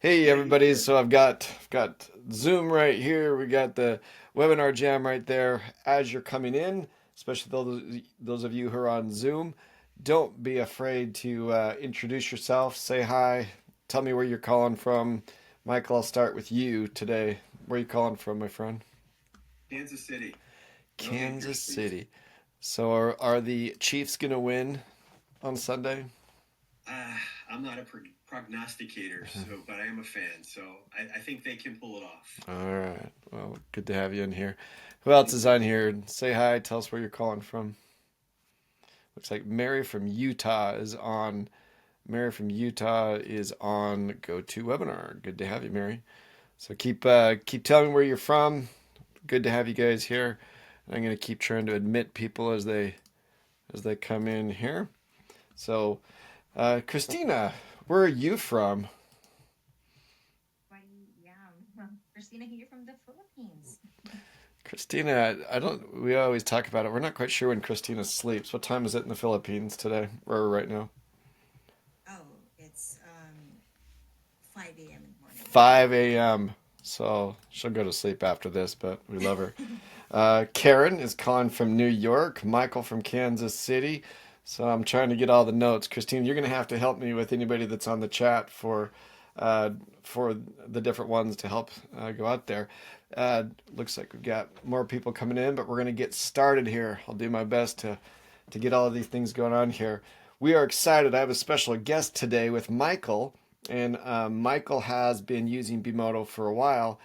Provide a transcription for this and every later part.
Hey everybody, so I've got Zoom right here. We got the webinar jam right there. As you're coming in, especially those of you who are on Zoom, don't be afraid to introduce yourself, say hi, tell me where you're calling from. Michael, I'll start with you today. Where are you calling from, my friend? Kansas City. No Kansas takers, please. City. So are the Chiefs gonna win on Sunday? Uh, I'm not a prognosticator, but I am a fan, so I think they can pull it off. All right. Well, good to have you in here. Who else is on here? Say hi. Tell us where you're calling from. Looks like Mary from Utah is on. Mary from Utah is on GoToWebinar. Good to have you, Mary. So keep telling me where you're from. Good to have you guys here. And I'm gonna keep trying to admit people as they come in here. So, Christina, where are you from? Why, yeah, Christina here from the Philippines. Christina, I don't. We always talk about it. We're not quite sure when Christina sleeps. What time is it in the Philippines today, or right now? Oh, it's 5 a.m. in the morning. 5 a.m. So she'll go to sleep after this, but we love her. Karen is calling from New York. Michael from Kansas City. So I'm trying to get all the notes. Christine, you're going to have to help me with anybody that's on the chat uh, for the different ones to help go out there. Looks like we've got more people coming in, but we're going to get started here. I'll do my best to get all of these things going on here. We are excited. I have a special guest today with Michael, and Michael has been using Bimoto for a while,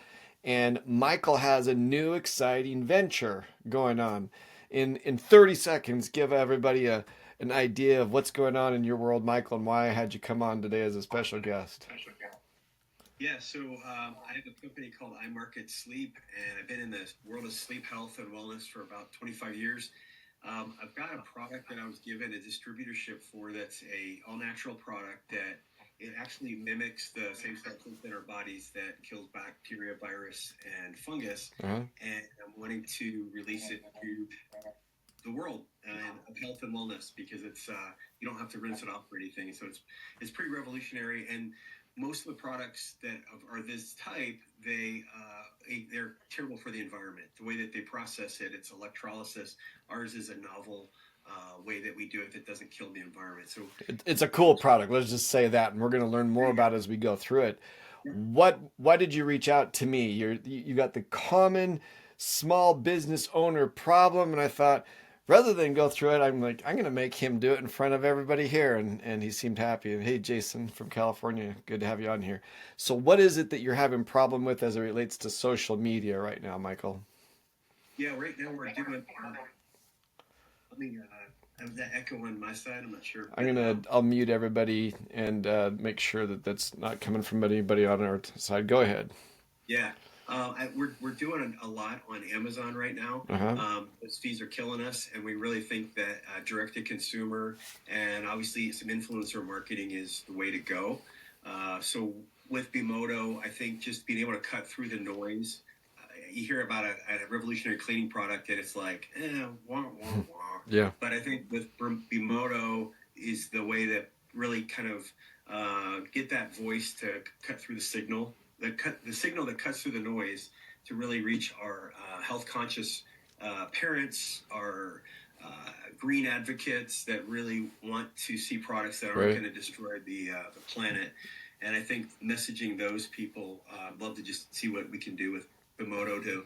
and Michael has a new exciting venture going on. In 30 seconds, give everybody an idea of what's going on in your world, Michael, and why I had you come on today as a special guest. Yeah, so I have a company called iMarket Sleep, and I've been in the world of sleep health and wellness for about 25 years. I've got a product that I was given a distributorship for that's a all natural product that it actually mimics the same substance in our bodies that kills bacteria, virus, and fungus. Uh-huh. And I'm wanting to release it to the world and of health and wellness because it's you don't have to rinse it off or anything. So it's pretty revolutionary. And most of the products that are this type, they're terrible for the environment. The way that they process it, it's electrolysis. Ours is a novel way that we do it that doesn't kill the environment. So It's a cool product. Let's just say that, and we're going to learn more there you about it as we go through it. go. Why did you reach out to me? You got the common small business owner problem, and I thought rather than go through it, I'm like I'm going to make him do it in front of everybody here, and he seemed happy. And hey, Jason from California, good to have you on here. So, what is it that you're having problem with as it relates to social media right now, Michael? Yeah, right now we're doing. Let me have that echo on my side. I'm not sure, but I'll mute everybody and make sure that that's not coming from anybody on our side. Go ahead. yeah, we're doing a lot on Amazon right now. Uh huh. Those fees are killing us, and we really think that direct to consumer and obviously some influencer marketing is the way to go. So with Bimoto, I think just being able to cut through the noise. You hear about a revolutionary cleaning product, and it's like, wah, wah, wah. Yeah. But I think with Bimoto is the way that really kind of get that voice to cut through the signal the signal that cuts through the noise to really reach our health conscious parents, our green advocates that really want to see products that aren't Right. going to destroy the planet. And I think messaging those people, I'd love to just see what we can do with Bimoto to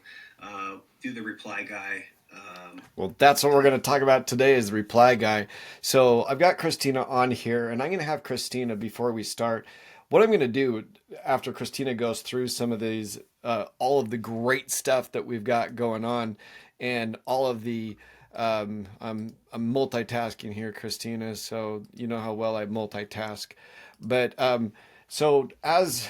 do the reply guy. Well, that's what we're going to talk about today is the reply guy. So I've got Christina on here, and I'm going to have Christina before we start. What I'm going to do after Christina goes through some of these, all of the great stuff that we've got going on, and all of the, I'm multitasking here, Christina. So you know how well I multitask, but so as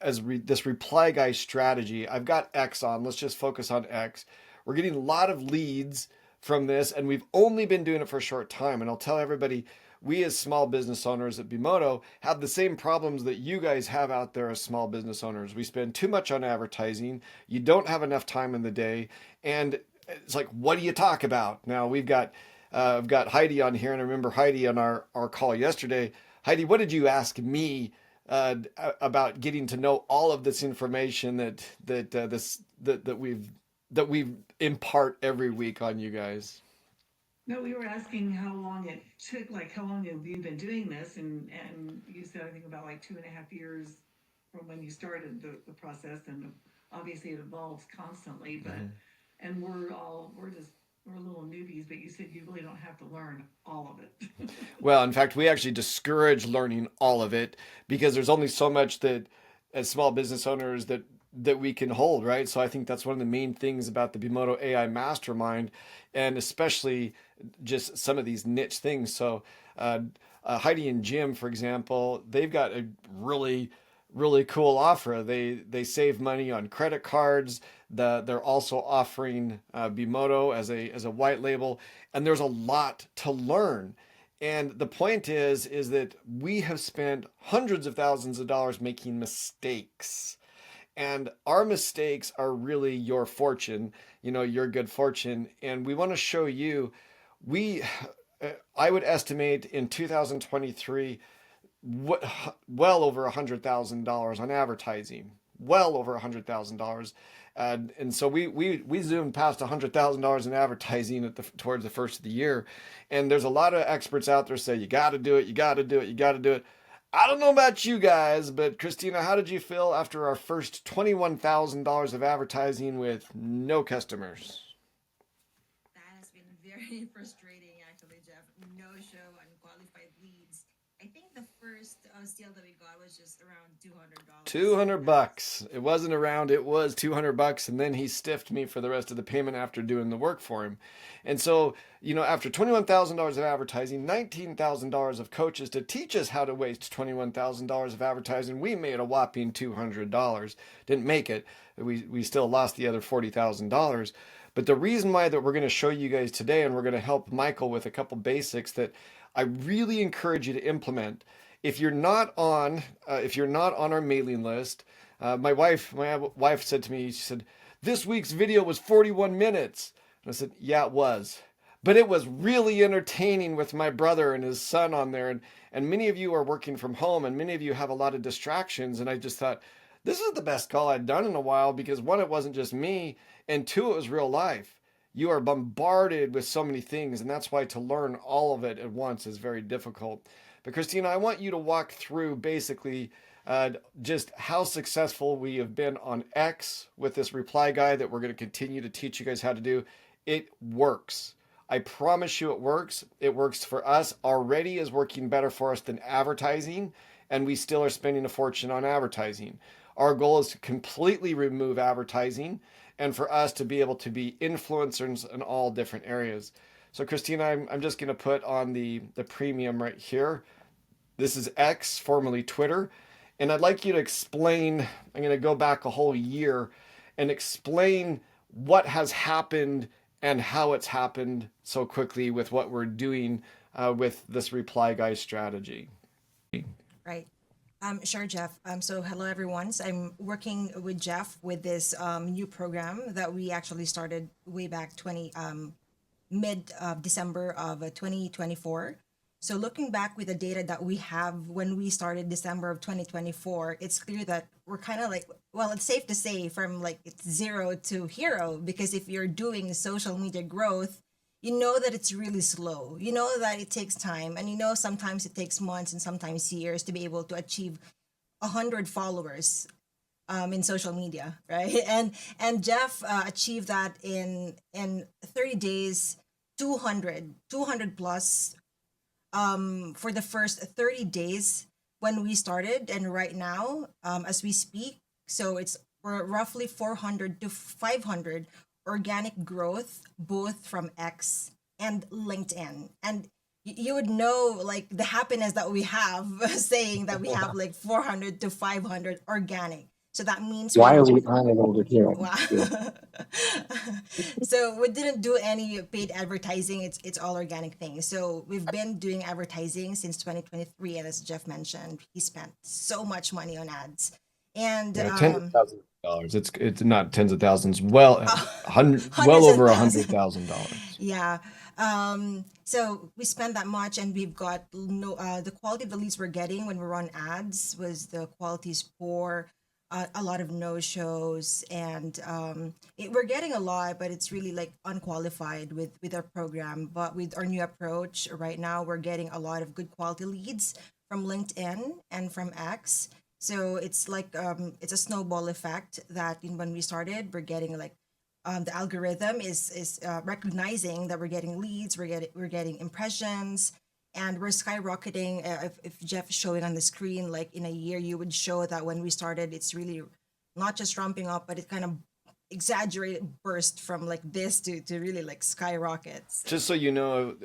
this reply guy strategy. I've got X on. Let's just focus on X. We're getting a lot of leads from this, and we've only been doing it for a short time. And I'll tell everybody, we as small business owners at Bimoto have the same problems that you guys have out there as small business owners. We spend too much on advertising. You don't have enough time in the day, and it's like, what do you talk about? Now I've got Heidi on here, and I remember Heidi on our call yesterday. Heidi, what did you ask me about getting to know all of this information that we impart every week on you guys? No, we were asking how long it took, like how long have you been doing this? And you said, I think about like 2.5 years from when you started the process. And obviously it evolves constantly, but, and we're little newbies, but you said you really don't have to learn all of it. Well, in fact, we actually discourage learning all of it because there's only so much that as small business owners that we can hold, right? So I think that's one of the main things about the Bimoto AI Mastermind, and especially just some of these niche things. So Heidi and Jim, for example, they've got a really cool offer. They save money on credit cards. They're also offering Bimoto as a white label, and there's a lot to learn. And the point is that we have spent hundreds of thousands of dollars making mistakes. And our mistakes are really your fortune, your good fortune. And we want to show you, we, I would estimate in 2023, well over $100,000 on advertising, well over $100,000. And so we zoomed past $100,000 in advertising towards the first of the year. And there's a lot of experts out there say, you got to do it, you got to do it, you got to do it. I don't know about you guys, but Christina, how did you feel after our first $21,000 of advertising with no customers? That has been very frustrating, actually, Jeff. No show, unqualified leads. I think the first sale that we got was just around $200. $200. It wasn't around, it was $200. And then he stiffed me for the rest of the payment after doing the work for him. And so, after $21,000 of advertising, $19,000 of coaches to teach us how to waste $21,000 of advertising, we made a whopping $200. Didn't make it. We still lost the other $40,000. But the reason why that we're going to show you guys today, and we're going to help Michael with a couple basics that I really encourage you to implement. If you're not on our mailing list, my wife said to me, she said, this week's video was 41 minutes. And I said, yeah, it was. But it was really entertaining with my brother and his son on there. And many of you are working from home, and many of you have a lot of distractions. And I just thought, this is the best call I'd done in a while, because one, it wasn't just me, and two, it was real life. You are bombarded with so many things, and that's why to learn all of it at once is very difficult. But Christina, I want you to walk through basically just how successful we have been on X with this reply guide that we're going to continue to teach you guys how to do. It works. I promise you it works. It works for us. Already is working better for us than advertising, and we still are spending a fortune on advertising. Our goal is to completely remove advertising and for us to be able to be influencers in all different areas. So Christina, I'm just going to put on the premium right here. This is X, formerly Twitter. And I'd like you to explain, I'm going to go back a whole year and explain what has happened and how it's happened so quickly with what we're doing with this reply guy strategy. Right. Sure, Jeff. So hello, everyone. So I'm working with Jeff with this new program that we actually started way back mid December of 2024. So looking back with the data that we have when we started December of 2024, it's clear that we're kind of like, well, it's safe to say from like it's zero to hero, because if you're doing social media growth, you know that it's really slow. You know that it takes time, and sometimes it takes months and sometimes years to be able to achieve 100 followers in social media, right? And Jeff achieved that in 30 days, 200 plus for the first 30 days when we started, and right now as we speak, so we're roughly 400 to 500 organic growth, both from X and LinkedIn. And you would know like the happiness that we have saying that we have like 400 to 500 organic. So that means why are we unable to hear? wow. So we didn't do any paid advertising. It's all organic things. So we've been doing advertising since 2023, and as Jeff mentioned, he spent so much money on ads. And tens of thousands of dollars. It's not tens of thousands. Well, well hundreds of over thousands. $100,000. Yeah. So we spend that much, and we've got no the quality of the leads we're getting when we're on ads was the quality is poor. A lot of no shows, and we're getting a lot, but it's really like unqualified with our program. But with our new approach right now, we're getting a lot of good quality leads from LinkedIn and from X. So it's like it's a snowball effect that when we started, we're getting like the algorithm is recognizing that we're getting leads, we're getting impressions, and we're skyrocketing. If Jeff is showing on the screen, like in a year, you would show that when we started, it's really not just ramping up, but it kind of exaggerated burst from like this to really like skyrockets. Just so you know,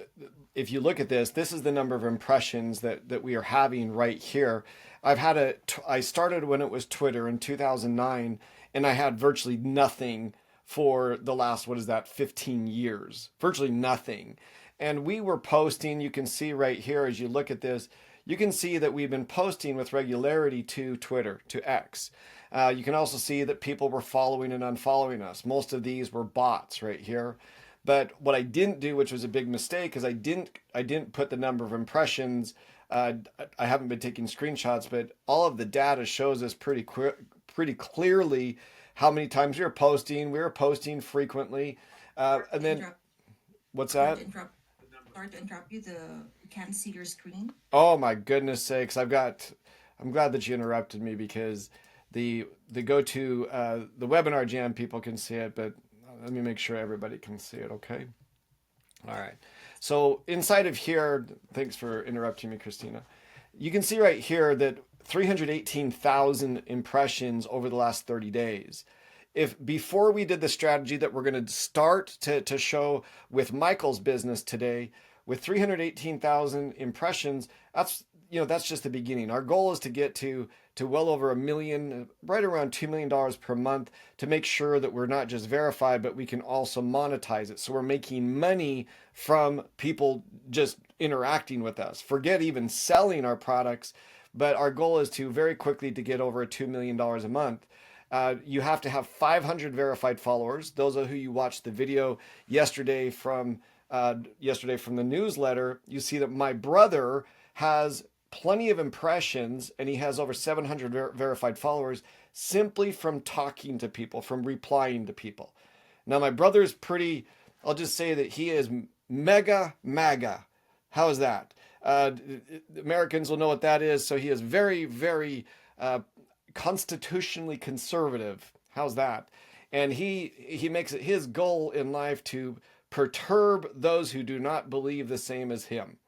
if you look at this, this is the number of impressions that we are having right here. I started when it was Twitter in 2009, and I had virtually nothing for the last, what is that, 15 years, virtually nothing. And we were posting, you can see right here as you look at this, you can see that we've been posting with regularity to Twitter, to X. You can also see that people were following and unfollowing us. Most of these were bots right here. But what I didn't do, which was a big mistake, is I didn't put the number of impressions. I haven't been taking screenshots, but all of the data shows us pretty clearly how many times we were posting. We were posting frequently. And then, what's that? Sorry to interrupt you. You can't see your screen. Oh my goodness sakes! I'm glad that you interrupted me, because the go to the webinar jam people can see it, but let me make sure everybody can see it. Okay. All right. So inside of here, thanks for interrupting me, Christina. You can see right here that 318,000 impressions over the last 30 days. If before we did the strategy that we're going to start to show with Michael's business today, with 318,000 impressions, that's just the beginning. Our goal is to get to well over $1 million, right around $2 million per month, to make sure that we're not just verified, but we can also monetize it. So we're making money from people just interacting with us. Forget even selling our products, but our goal is to very quickly to get over $2 million a month. You have to have 500 verified followers. Those are who you watched the video yesterday from the newsletter. You see that my brother has plenty of impressions, and he has over 700 verified followers simply from talking to people, from replying to people. Now, my brother is I'll just say that he is mega MAGA. How is that? Americans will know what that is. So he is very, very constitutionally conservative. How's that? And he makes it his goal in life to perturb those who do not believe the same as him.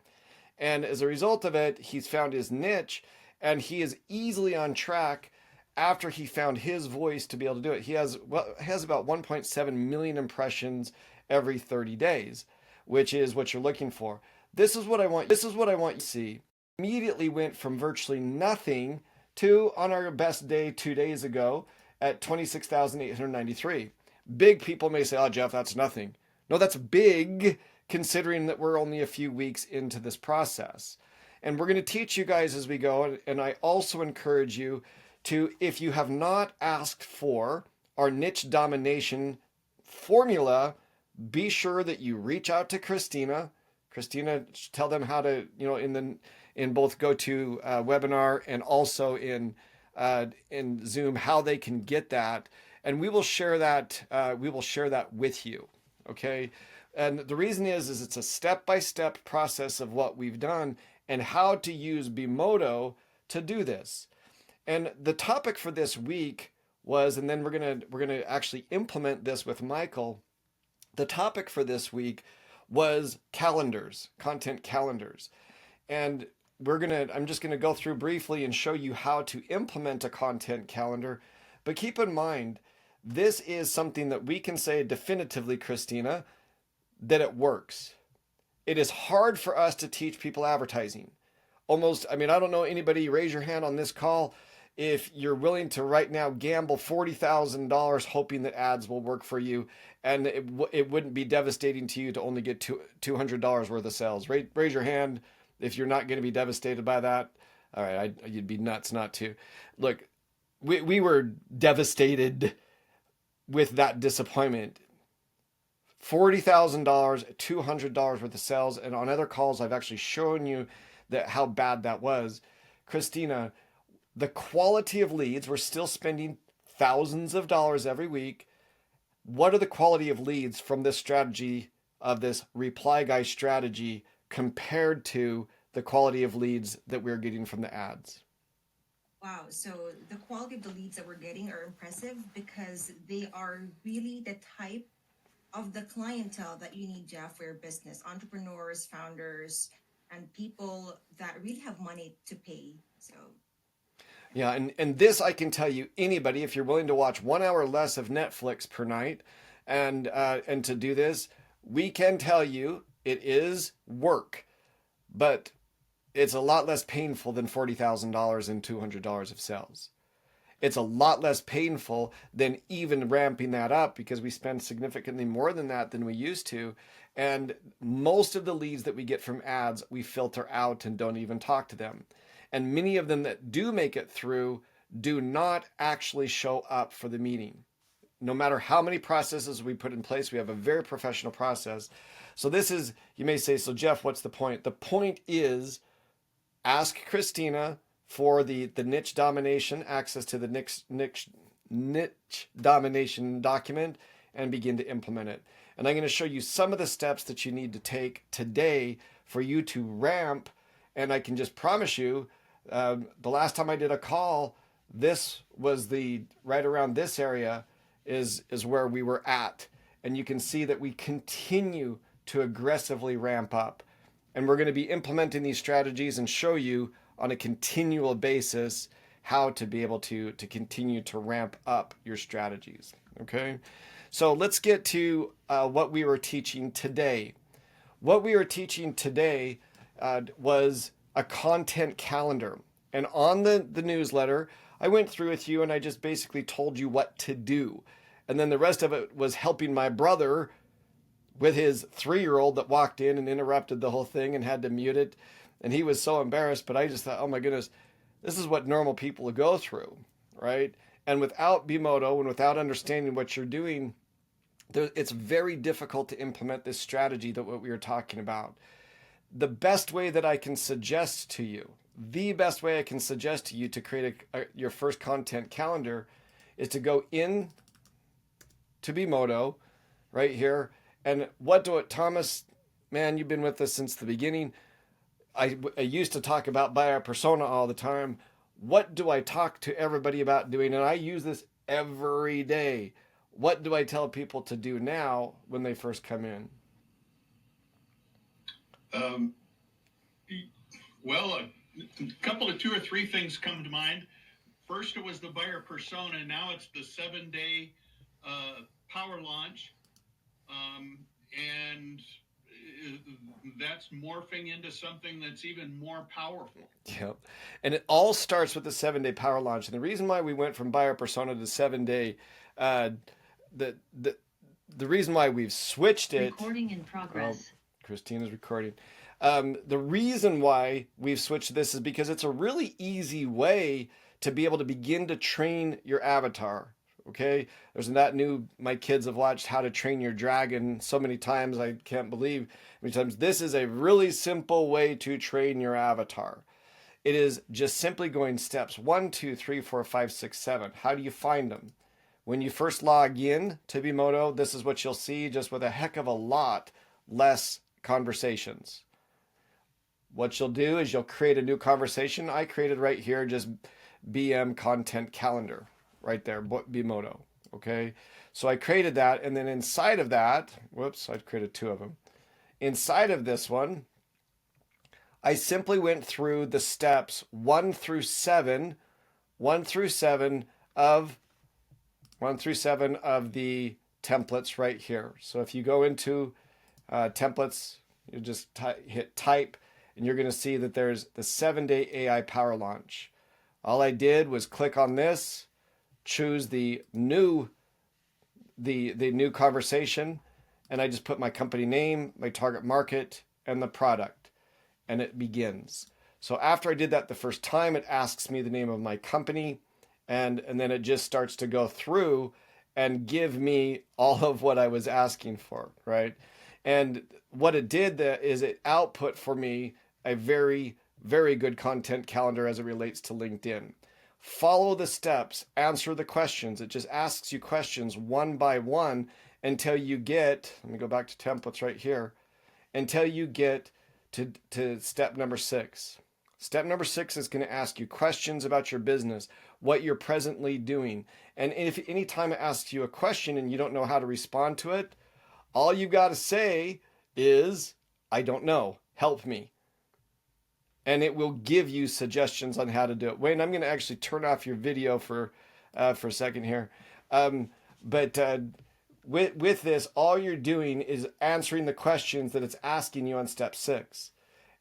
And as a result of it, he's found his niche, and he is easily on track after he found his voice to be able to do it. He has about 1.7 million impressions every 30 days, which is what you're looking for. This is what I want you to see. Immediately went from virtually nothing to, on our best day 2 days ago, at 26,893. Big people may say, "Oh, Jeff, that's nothing." No, that's big, considering that we're only a few weeks into this process. And we're going to teach you guys as we go. And I also encourage you to, if you have not asked for our niche domination formula, be sure that you reach out to Christina. Christina, tell them how to, in both GoTo webinar and also in Zoom, how they can get that. And we will share that. With you. Okay. And the reason is it's a step-by-step process of what we've done and how to use Bimodo to do this. And the topic for this week was, and then we're gonna actually implement this with Michael. The topic for this week was calendars, content calendars. And I'm just gonna go through briefly and show you how to implement a content calendar. But keep in mind, this is something that we can say definitively, Christina, that it works. It is hard for us to teach people advertising. I don't know anybody, raise your hand on this call if you're willing to right now gamble $40,000 hoping that ads will work for you, and it wouldn't be devastating to you to only get $200 worth of sales. Raise your hand if you're not going to be devastated by that. All right, you'd be nuts not to. Look, we were devastated with that disappointment. $40,000, $200 worth of sales. And on other calls, I've actually shown you that how bad that was. Christina, the quality of leads, we're still spending thousands of dollars every week. What are the quality of leads from this strategy, of this Reply Guy strategy, compared to the quality of leads that we're getting from the ads? Wow. So the quality of the leads that we're getting are impressive because they are really the type of the clientele that you need, Jeff, for your business: entrepreneurs, founders, and people that really have money to pay. So Yeah, and this I can tell you, anybody, if you're willing to watch 1 hour less of Netflix per night, and to do this, we can tell you it is work, but it's a lot less painful than $40,000 and $200 of sales. It's a lot less painful than even ramping that up, because we spend significantly more than that than we used to. And most of the leads that we get from ads, we filter out and don't even talk to them. And many of them that do make it through do not actually show up for the meeting. No matter how many processes we put in place, we have a very professional process. So this is, you may say, so Jeff, what's the point? The point is, ask Christina for the niche domination, access to the niche domination document, and begin to implement it. And I'm going to show you some of the steps that you need to take today for you to ramp. And I can just promise you, the last time I did a call, this was the right around this area is where we were at. And you can see that we continue to aggressively ramp up. And we're going to be implementing these strategies and show you on a continual basis how to be able to continue to ramp up your strategies. Okay, so let's get to what we were teaching today. What we were teaching today was a content calendar. And on the newsletter, I went through with you and I just basically told you what to do. And then the rest of it was helping my brother with his 3-year-old that walked in and interrupted the whole thing and had to mute it. And he was so embarrassed, but I just thought, oh my goodness, this is what normal people go through, right? And without Bimoto and without understanding what you're doing, it's very difficult to implement this strategy that what we were talking about. The best way that I can suggest to you, the best way I can suggest to you to create your first content calendar is to go in to Bimoto right here. And Thomas, man, you've been with us since the beginning. I used to talk about buyer persona all the time. What do I talk to everybody about doing? And I use this every day. What do I tell people to do now when they first come in? Well, a couple of 2 or 3 things come to mind. First, it was the buyer persona. Now it's the 7-day power launch. And that's morphing into something that's even more powerful. Yep. And it all starts with the 7-day power launch. And the reason why we went from buyer persona to 7-day, the reason why we've switched it. Recording in progress. Christina's recording. The reason why we've switched this is because it's a really easy way to be able to begin to train your avatar. Okay, there's that new, my kids have watched How to Train Your Dragon so many times, I can't believe how many times. This is a really simple way to train your avatar. It is just simply going steps 1, 2, 3, 4, 5, 6, 7. How do you find them? When you first log in to Bimoto, this is what you'll see, just with a heck of a lot less conversations. What you'll do is you'll create a new conversation. I created right here, just BM content calendar. Right there, Bimoto, okay? So I created that, and then inside of that, whoops, I created 2 of them. Inside of this one, I simply went through the steps 1 through 7 of the templates right here. So if you go into templates, you just hit type, and you're going to see that there's the 7-day AI power launch. All I did was click on this, choose the new conversation, and I just put my company name, my target market, and the product, and it begins. So after I did that the first time, it asks me the name of my company, and then it just starts to go through, and give me all of what I was asking for, right? And what it did is it output for me a very, very good content calendar as it relates to LinkedIn. Follow the steps, answer the questions. It just asks you questions one by one until you get, let me go back to templates right here, until you get to step number 6. Step number 6 is going to ask you questions about your business, what you're presently doing. And if anytime it asks you a question and you don't know how to respond to it, all you got to say is, I don't know, help me. And it will give you suggestions on how to do it. Wayne, I'm going to actually turn off your video for a second here. With this, all you're doing is answering the questions that it's asking you on step 6.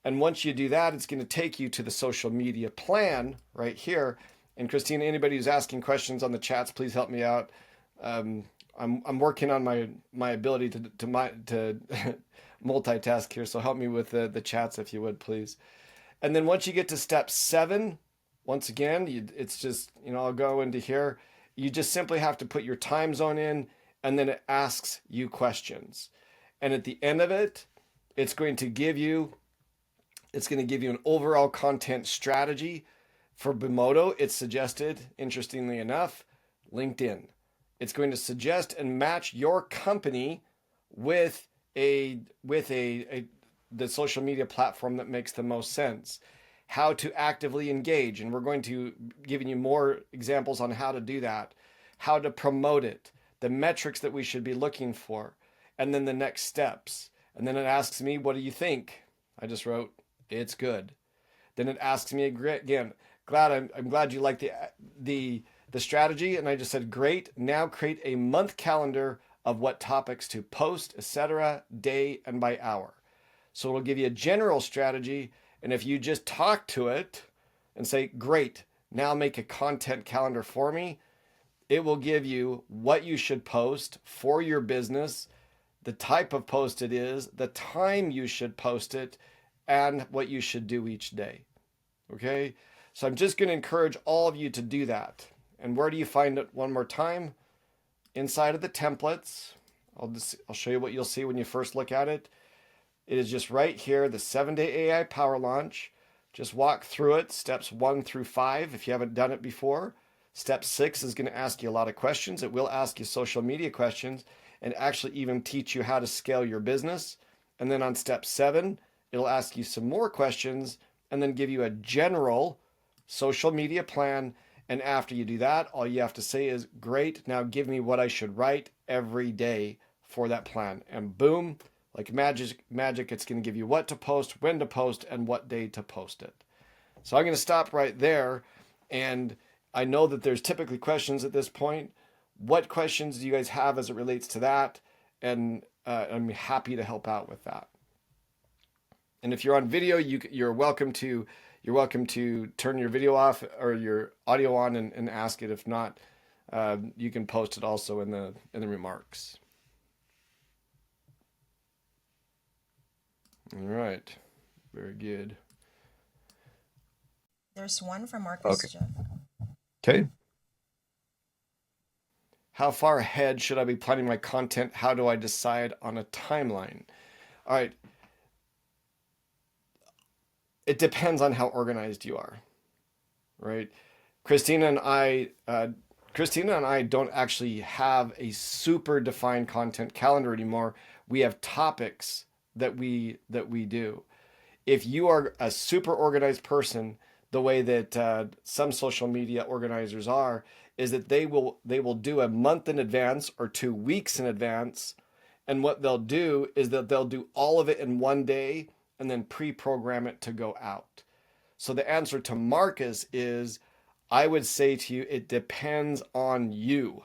And once you do that, it's going to take you to the social media plan right here. And Christina, anybody who's asking questions on the chats, please help me out. I'm working on my ability to multitask here, so help me with the chats if you would, please. And then once you get to step 7, once again, it's just, I'll go into here. You just simply have to put your time zone in, and then it asks you questions. And at the end of it, it's going to give you an overall content strategy. For Bimoto, it's suggested, interestingly enough, LinkedIn. It's going to suggest and match your company with the social media platform that makes the most sense. How to actively engage, and we're going to giving you more examples on how to do that. How to promote it, the metrics that we should be looking for, and then the next steps. And then it asks me, what do you think? I just wrote, it's good. Then it asks me again, I'm glad you like the strategy. And I just said, great. Now create a month calendar of what topics to post, etc., day and by hour. So it'll give you a general strategy. And if you just talk to it and say, great, now make a content calendar for me, it will give you what you should post for your business, the type of post it is, the time you should post it, and what you should do each day. Okay? So I'm just going to encourage all of you to do that. And where do you find it one more time? Inside of the templates. I'll show you what you'll see when you first look at it. It is just right here, the 7-day AI Power Launch. Just walk through it, steps 1 through 5 if you haven't done it before. Step 6 is going to ask you a lot of questions. It will ask you social media questions and actually even teach you how to scale your business. And then on step 7, it'll ask you some more questions and then give you a general social media plan. And after you do that, all you have to say is, great, now give me what I should write every day for that plan. And boom, like magic, it's going to give you what to post, when to post, and what day to post it. So I'm going to stop right there. And I know that there's typically questions at this point. What questions do you guys have as it relates to that? And I'm happy to help out with that. And if you're on video, you're welcome to turn your video off or your audio on and ask it. If not, you can post it also in the remarks. All right, very good. There's one from Marcus, Okay. Jeff. Okay. How far ahead should I be planning my content? How do I decide on a timeline? All right. It depends on how organized you are, right? Christina and I don't actually have a super defined content calendar anymore. We have topics that we do. If you are a super organized person, the way that some social media organizers are, is that they will do a month in advance or 2 weeks in advance. And what they'll do is that they'll do all of it in one day and then pre-program it to go out. So the answer to Marcus is, I would say to you, it depends on you.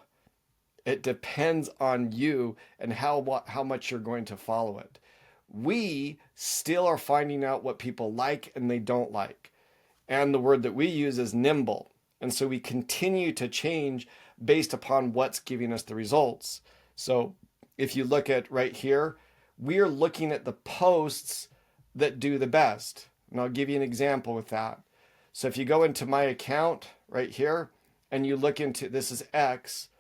It depends on you and how much you're going to follow it. We still are finding out what people like and they don't like. And the word that we use is nimble. And so we continue to change based upon what's giving us the results. So if you look at right here, we are looking at the posts that do the best. And I'll give you an example with that. So if you go into my account right here and you look into, this is X,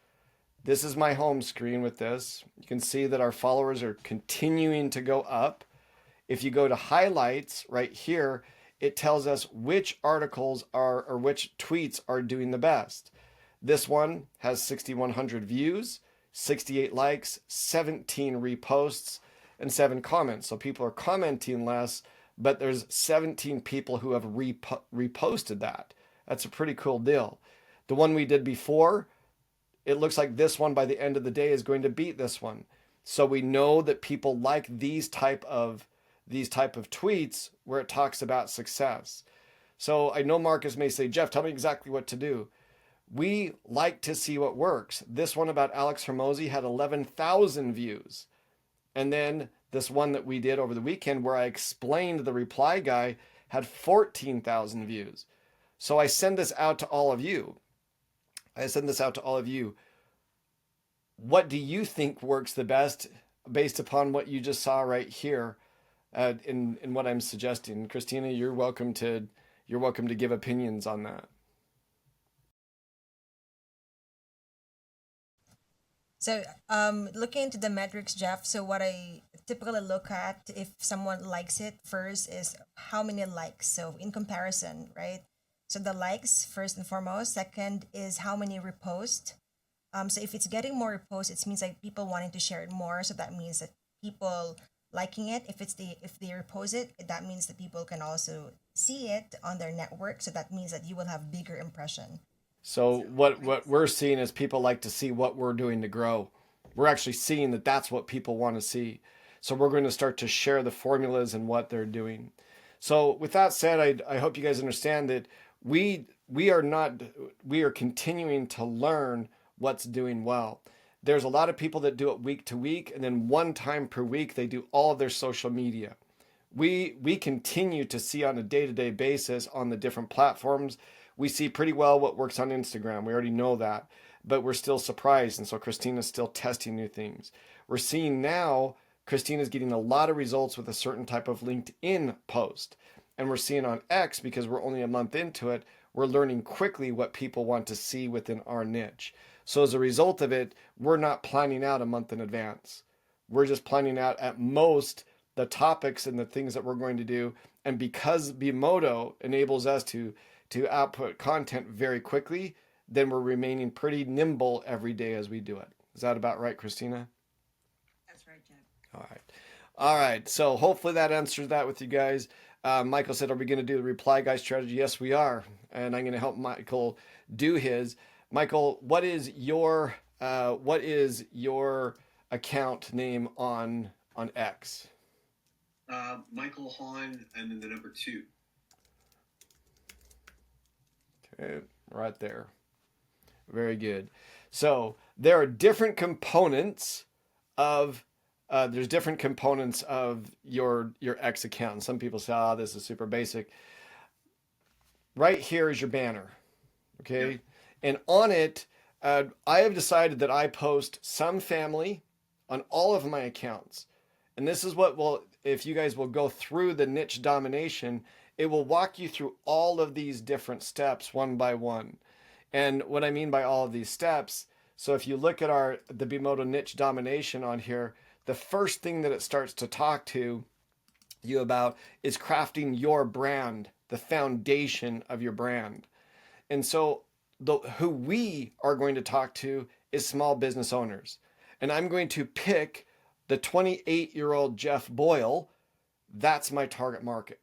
This is my home screen with this. You can see that our followers are continuing to go up. If you go to highlights right here, it tells us which articles are or which tweets are doing the best. This one has 6,100 views, 68 likes, 17 reposts, and 7 comments. So people are commenting less, but there's 17 people who have reposted that. That's a pretty cool deal. The one we did before, it looks like this one by the end of the day is going to beat this one. So we know that people like these type of tweets where it talks about success. So I know Marcus may say, Jeff, tell me exactly what to do. We like to see what works. This one about Alex Hormozi had 11,000 views. And then this one that we did over the weekend where I explained the reply guy had 14,000 views. So I send this out to all of you. What do you think works the best based upon what you just saw right here in what I'm suggesting? Christina, you're welcome to give opinions on that. So, looking into the metrics, Jeff, so what I typically look at if someone likes it first is how many likes. So, in comparison, right? So, the likes, first and foremost. Second is how many reposts. So, if it's getting more reposts, it means like people wanting to share it more. So, that means that people liking it. If they repost it, that means that people can also see it on their network. So, that means that you will have bigger impression. So what we're seeing is people like to see what we're doing to grow. We're actually seeing that that's what people want to see. So we're going to start to share the formulas and what they're doing. So with that said, I hope you guys understand that we are continuing to learn what's doing well. There's a lot of people that do it week to week, and then one time per week they do all of their social media. We continue to see on a day-to-day basis on the different platforms. We see pretty well what works on Instagram. We already know that, but we're still surprised. And so Christina's still testing new things. We're seeing now Christina's getting a lot of results with a certain type of LinkedIn post. And we're seeing on X, because we're only a month into it, we're learning quickly what people want to see within our niche. So as a result of it, we're not planning out a month in advance. We're just planning out at most the topics and the things that we're going to do. And because Bimodo enables us to output content very quickly, then we're remaining pretty nimble every day as we do it. Is that about right, Christina? That's right, Jeff. All right. So hopefully that answers that with you guys. Michael said, are we going to do the reply guy strategy? Yes, we are. And I'm going to help Michael do his. Michael, what is your account name on X? Michael Hahn, and then the number 2. Okay, right there. Very good. So there are different components of your X account. Some people say, this is super basic. Right here is your banner. Okay. Yep. And on it, I have decided that I post some family on all of my accounts. And this is if you guys will go through the niche domination, it will walk you through all of these different steps one by one. And what I mean by all of these steps, so if you look at the Bimodo niche domination on here, the first thing that it starts to talk to you about is crafting your brand, the foundation of your brand. And so who we are going to talk to is small business owners. And I'm going to pick the 28-year-old Jeff Boyle. That's my target market.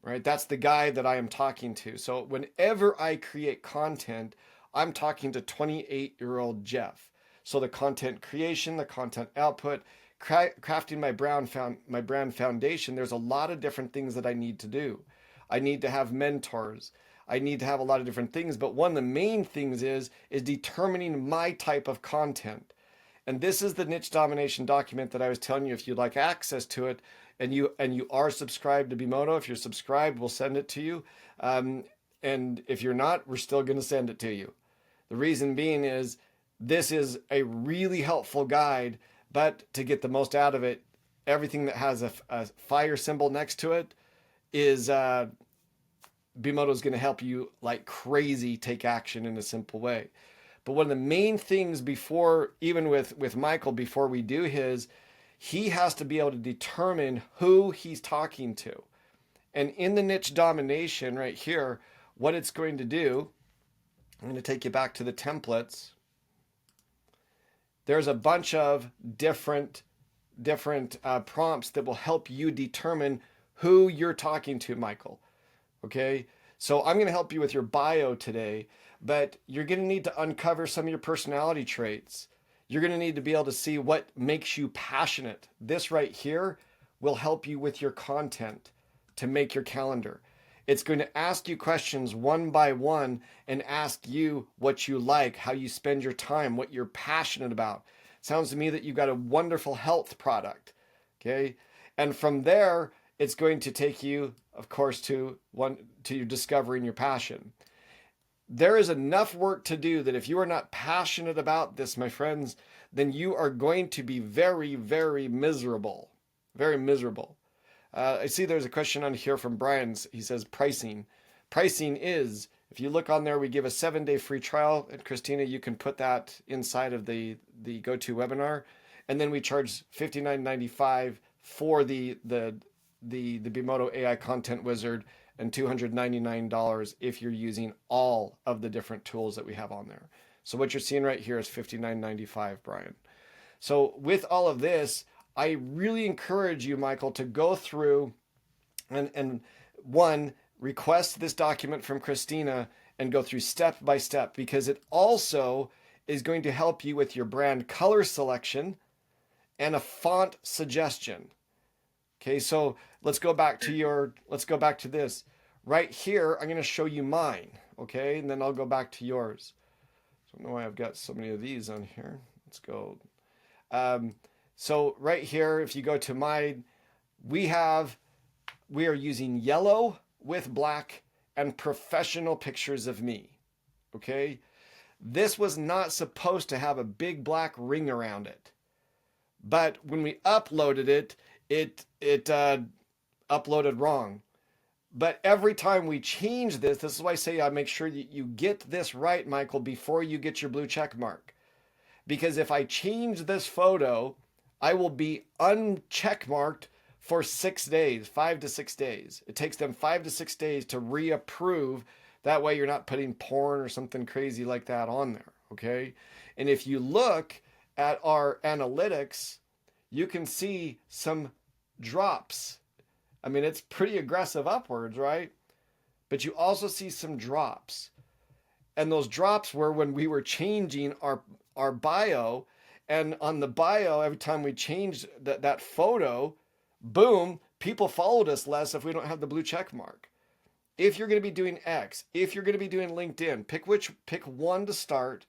Right? That's the guy that I am talking to. So whenever I create content, I'm talking to 28-year-old Jeff. So the content creation, the content output, crafting my brand foundation, there's a lot of different things that I need to do. I need to have mentors. I need to have a lot of different things. But one of the main things is determining my type of content. And this is the niche domination document that I was telling you, if you'd like access to it, and you are subscribed to Bimodo, if you're subscribed, we'll send it to you. And if you're not, we're still going to send it to you. The reason being is this is a really helpful guide, but to get the most out of it, everything that has a fire symbol next to it is Bimodo is going to help you like crazy take action in a simple way. But one of the main things before, even with Michael, before we do his, he has to be able to determine who he's talking to. And in the niche domination right here, what it's going to do, I'm going to take you back to the templates. There's a bunch of different prompts that will help you determine who you're talking to, Michael. Okay, so I'm going to help you with your bio today, but you're going to need to uncover some of your personality traits. You're going to need to be able to see what makes you passionate. This right here will help you with your content to make your calendar. It's going to ask you questions one by one and ask you what you like, how you spend your time, what you're passionate about. Sounds to me that you've got a wonderful health product. Okay. And from there, it's going to take you, of course, to you discovering your passion. There is enough work to do that if you are not passionate about this, my friends, then you are going to be very, very miserable. Very miserable. I see there's a question on here from Brian. He says pricing. Pricing is, if you look on there, we give a 7-day free trial. And Christina, you can put that inside of the GoToWebinar. And then we charge $59.95 for the Bimoto AI Content Wizard and $299 if you're using all of the different tools that we have on there. So what you're seeing right here is $59.95, Brian. So with all of this, I really encourage you, Michael, to go through and one, request this document from Christina and go through step by step, because it also is going to help you with your brand color selection and a font suggestion. Okay, so let's go back to this. Right here, I'm going to show you mine, okay? And then I'll go back to yours. So I don't know why I've got so many of these on here. Let's go. So right here, if you go to mine, we are using yellow with black and professional pictures of me, okay? This was not supposed to have a big black ring around it. But when we uploaded it, it uploaded wrong. But every time we change this is why I say I make sure that you get this right, Michael, before you get your blue check mark. Because if I change this photo, I will be uncheck marked for 6 days, 5 to 6 days. It takes them 5 to 6 days to reapprove. That way you're not putting porn or something crazy like that on there, okay? And if you look at our analytics, you can see some drops. I mean, it's pretty aggressive upwards, right? But you also see some drops. And those drops were when we were changing our bio. And on the bio, every time we changed that photo, boom, people followed us less if we don't have the blue check mark. If you're going to be doing X, if you're going to be doing LinkedIn, pick one to start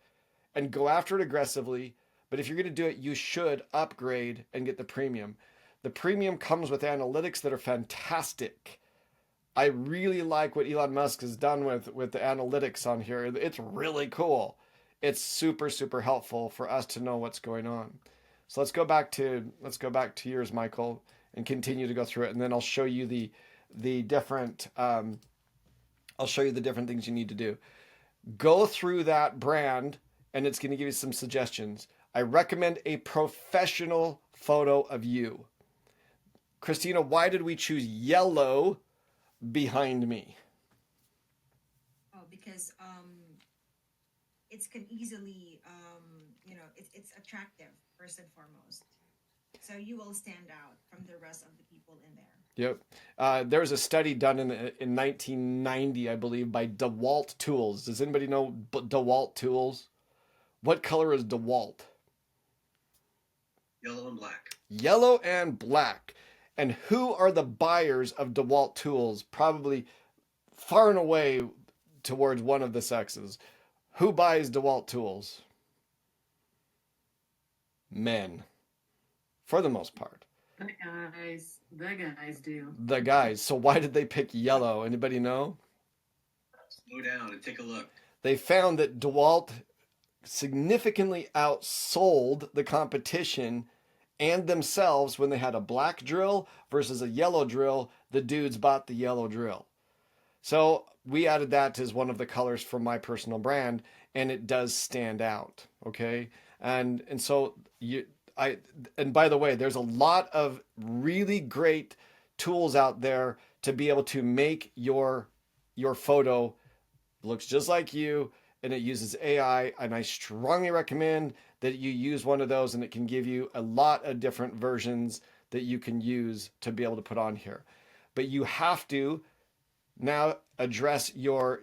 and go after it aggressively. But if you're going to do it, you should upgrade and get the premium. The premium comes with analytics that are fantastic. I really like what Elon Musk has done with the analytics on here. It's really cool. It's super, super helpful for us to know what's going on. So let's go back to yours, Michael, and continue to go through it. And then I'll show you the different things you need to do. Go through that brand, and it's going to give you some suggestions. I recommend a professional photo of you. Christina, why did we choose yellow behind me? Oh, because it can easily, it's attractive first and foremost. So you will stand out from the rest of the people in there. Yep. There was a study done in 1990, I believe, by DeWalt Tools. Does anybody know DeWalt Tools? What color is DeWalt? Yellow and black. Yellow and black. And who are the buyers of DeWalt Tools? Probably far and away towards one of the sexes. Who buys DeWalt Tools? Men. For the most part. The guys do. The guys. So why did they pick yellow? Anybody know? Slow down and take a look. They found that DeWalt significantly outsold the competition and themselves when they had a black drill versus a yellow drill. The dudes bought the yellow drill. So we added that as one of the colors for my personal brand. and it does stand out. Okay. And so and by the way, there's a lot of really great tools out there to be able to make your photo looks just like you, and it uses AI. And I strongly recommend that you use one of those, and it can give you a lot of different versions that you can use to be able to put on here. But you have to now address your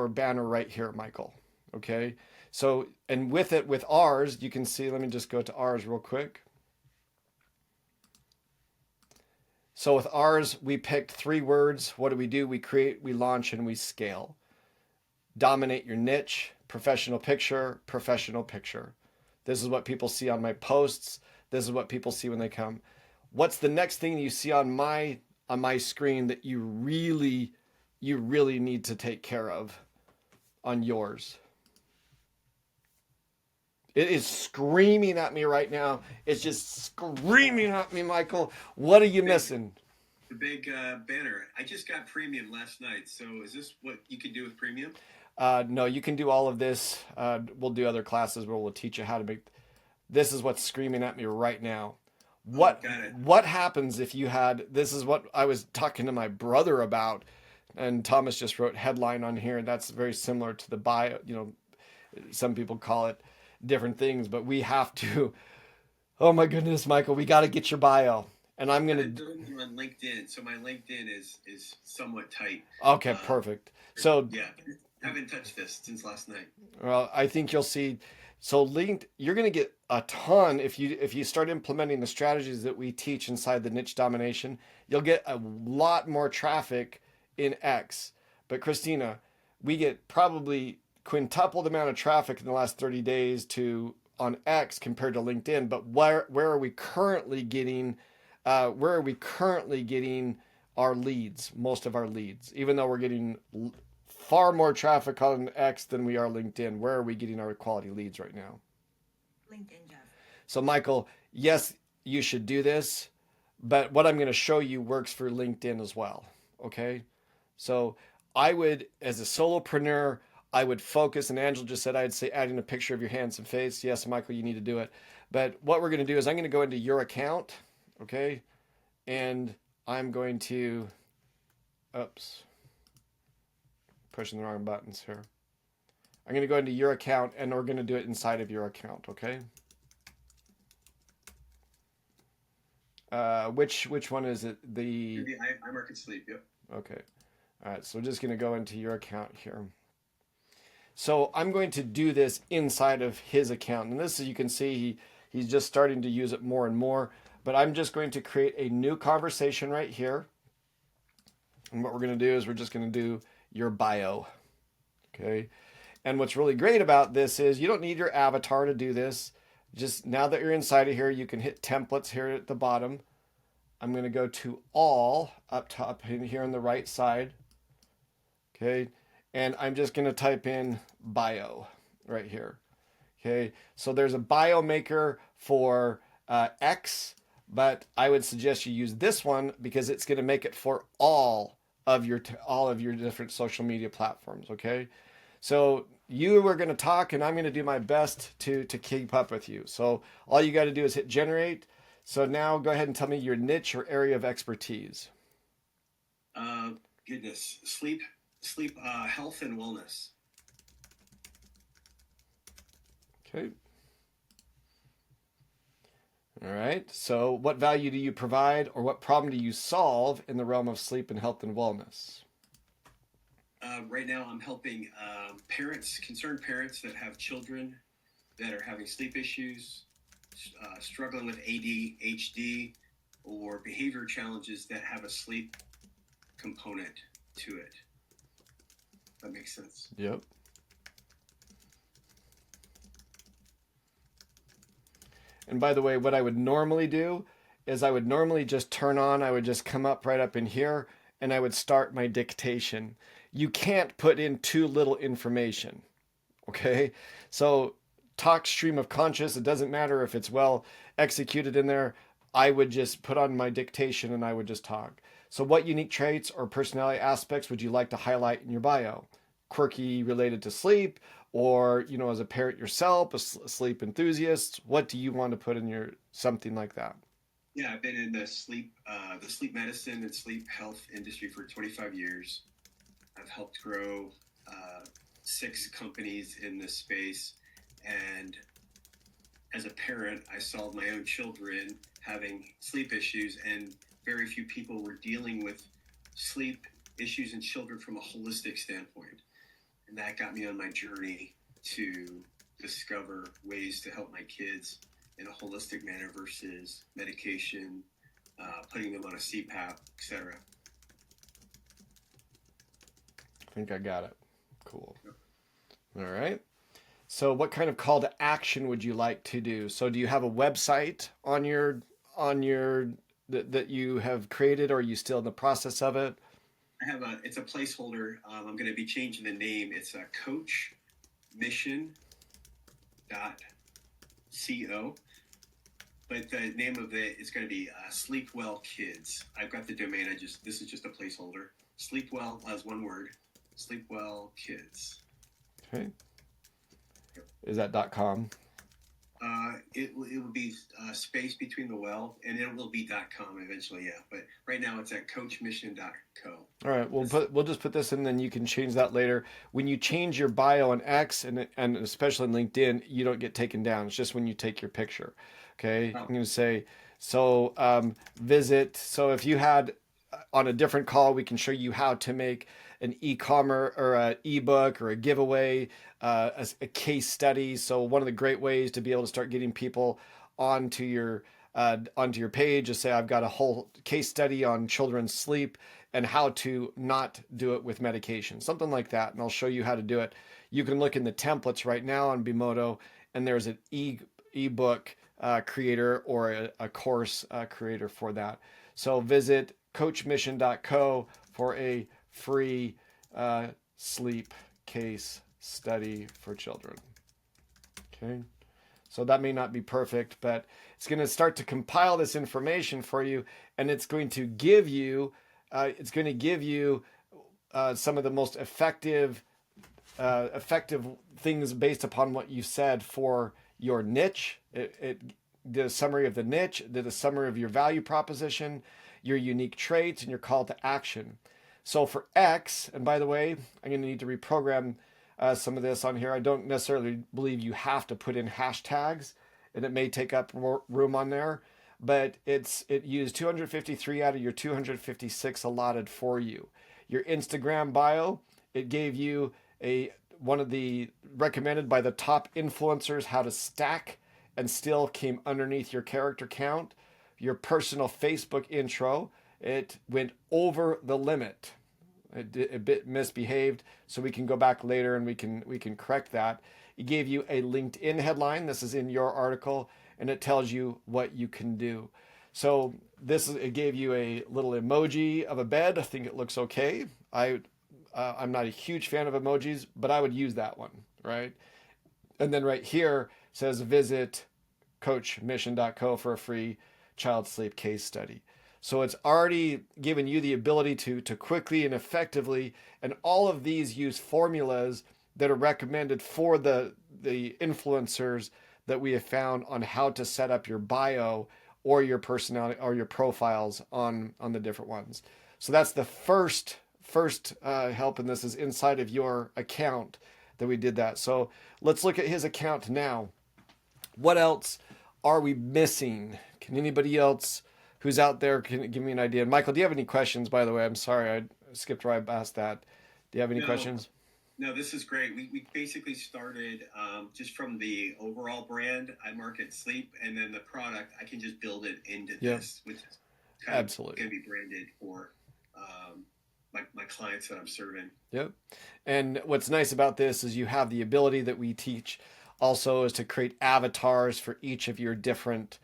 banner right here, Michael. Okay. So, and with it, with ours, you can see, let me just go to ours real quick. So with ours, we picked 3 words. What do? We create, we launch, and we scale. Dominate your niche, professional picture, professional picture. This is what people see on my posts. This is what people see when they come. What's the next thing you see on my screen that you really need to take care of on yours? It is screaming at me right now. It's just screaming at me, Michael. What are you missing? The big banner. I just got premium last night. So is this what you can do with premium? No, you can do all of this. We'll do other classes where we'll teach you how to make. This is what's screaming at me right now. What happens if you had? This is what I was talking to my brother about, and Thomas just wrote headline on here. That's very similar to the bio. You know, some people call it different things, but we have to. Oh my goodness, Michael, we got to get your bio, and I'm gonna. I'm doing it on LinkedIn, so my LinkedIn is somewhat tight. Okay, perfect. So yeah, haven't touched this since last night. Well, I think you'll see. So linked, you're going to get a ton if you start implementing the strategies that we teach inside the niche domination. You'll get a lot more traffic in X. But Christina, we get probably quintupled amount of traffic in the last 30 days on X compared to LinkedIn. But where are we currently getting? Where are we currently getting our leads? Most of our leads, even though we're getting far more traffic on X than we are LinkedIn. Where are we getting our quality leads right now? LinkedIn, Jeff. So Michael, yes, you should do this, but what I'm going to show you works for LinkedIn as well. Okay. So I would, as a solopreneur, I would focus, and Angela just said, I'd say adding a picture of your handsome face. Yes, Michael, you need to do it. But what we're going to do is I'm going to go into your account. Okay. And I'm going to, pushing the wrong buttons here. I'm going to go into your account, and we're going to do it inside of your account, okay? Which one is it? The I market sleep, yep. Okay. All right, so we're just going to go into your account here. So I'm going to do this inside of his account. And this, as you can see, he's just starting to use it more and more. But I'm just going to create a new conversation right here. And what we're going to do is we're just going to do your bio. Okay. And what's really great about this is you don't need your avatar to do this. Just now that you're inside of here, you can hit templates here at the bottom. I'm going to go to all up top in here on the right side. Okay. And I'm just going to type in bio right here. Okay. So there's a bio maker for X, but I would suggest you use this one because it's going to make it for all of your different social media platforms. Okay. So you are going to talk, and I'm going to do my best to keep up with you. So all you got to do is hit generate. So now go ahead and tell me your niche or area of expertise. Goodness, sleep, health and wellness. Okay. All right. So what value do you provide, or what problem do you solve in the realm of sleep and health and wellness? Right now, I'm helping concerned parents that have children that are having sleep issues, struggling with ADHD, or behavior challenges that have a sleep component to it. That makes sense. Yep. And by the way, what I would normally do is I would normally just I would just come up right up in here, and I would start my dictation. You can't put in too little information. Okay. So talk stream of conscious. It doesn't matter if it's well executed in there. I would just put on my dictation and I would just talk. So what unique traits or personality aspects would you like to highlight in your bio? quirky related to sleep, or, you know, as a parent yourself, a sleep enthusiast? What do you want to put in your something like that? Yeah, I've been in the sleep medicine and sleep health industry for 25 years. I've helped grow 6 companies in this space, and as a parent, I saw my own children having sleep issues, and very few people were dealing with sleep issues in children from a holistic standpoint. And that got me on my journey to discover ways to help my kids in a holistic manner versus medication, putting them on a CPAP, etc. I think I got it. Cool. All right. So what kind of call to action would you like to do? So do you have a website on your that you have created, or are you still in the process of it? It's a placeholder. I'm going to be changing the name. It's a coachmission.co, but the name of it is going to be Sleep Well Kids. I've got the domain. This is just a placeholder. Sleep Well as one word. Sleep Well Kids. Okay. Is that .com? It will be space between the well, and it will be .com eventually, yeah. But right now it's at coachmission.co. All right, we'll just put this in, then you can change that later. When you change your bio on X and especially on LinkedIn, you don't get taken down. It's just when you take your picture. Okay, I'm going to say visit. So if you had on a different call, we can show you how to make an e-commerce or an ebook or a giveaway, a case study. So one of the great ways to be able to start getting people onto your page is say, I've got a whole case study on children's sleep and how to not do it with medication, something like that. And I'll show you how to do it. You can look in the templates right now on Bimodo, and there's an ebook creator or a course creator for that. So visit coachmission.co for a free sleep case study for children. Okay. So that may not be perfect, but it's going to start to compile this information for you, and it's going to give you some of the most effective things based upon what you said for your niche. It did a summary of the niche, did a summary of your value proposition, your unique traits, and your call to action. So for X, and by the way, I'm going to need to reprogram some of this on here. I don't necessarily believe you have to put in hashtags, and it may take up more room on there, but it used 253 out of your 256 allotted for you. Your Instagram bio, it gave you one of the recommended by the top influencers how to stack and still came underneath your character count. Your personal Facebook intro, it went over the limit. It a bit misbehaved, so we can go back later and we can correct that. It gave you a LinkedIn headline. This is in your article, and it tells you what you can do. So it gave you a little emoji of a bed. I think it looks okay. I'm not a huge fan of emojis, but I would use that one, right? And then right here says visit coachmission.co for a free child sleep case study. So it's already given you the ability to quickly and effectively, and all of these use formulas that are recommended for the influencers that we have found on how to set up your bio or your personality or your profiles on the different ones. So that's the first help, and this is inside of your account that we did that. So let's look at his account now. What else are we missing? Can anybody else who's out there can give me an idea? And Michael, do you have any questions, by the way? I'm sorry, I skipped right past that. Do you have any questions? No, this is great. We basically started just from the overall brand. I market sleep, and then the product, I can just build it into this, which is kind of going to be branded for my clients that I'm serving. Yep. And what's nice about this is you have the ability that we teach also is to create avatars for each of your different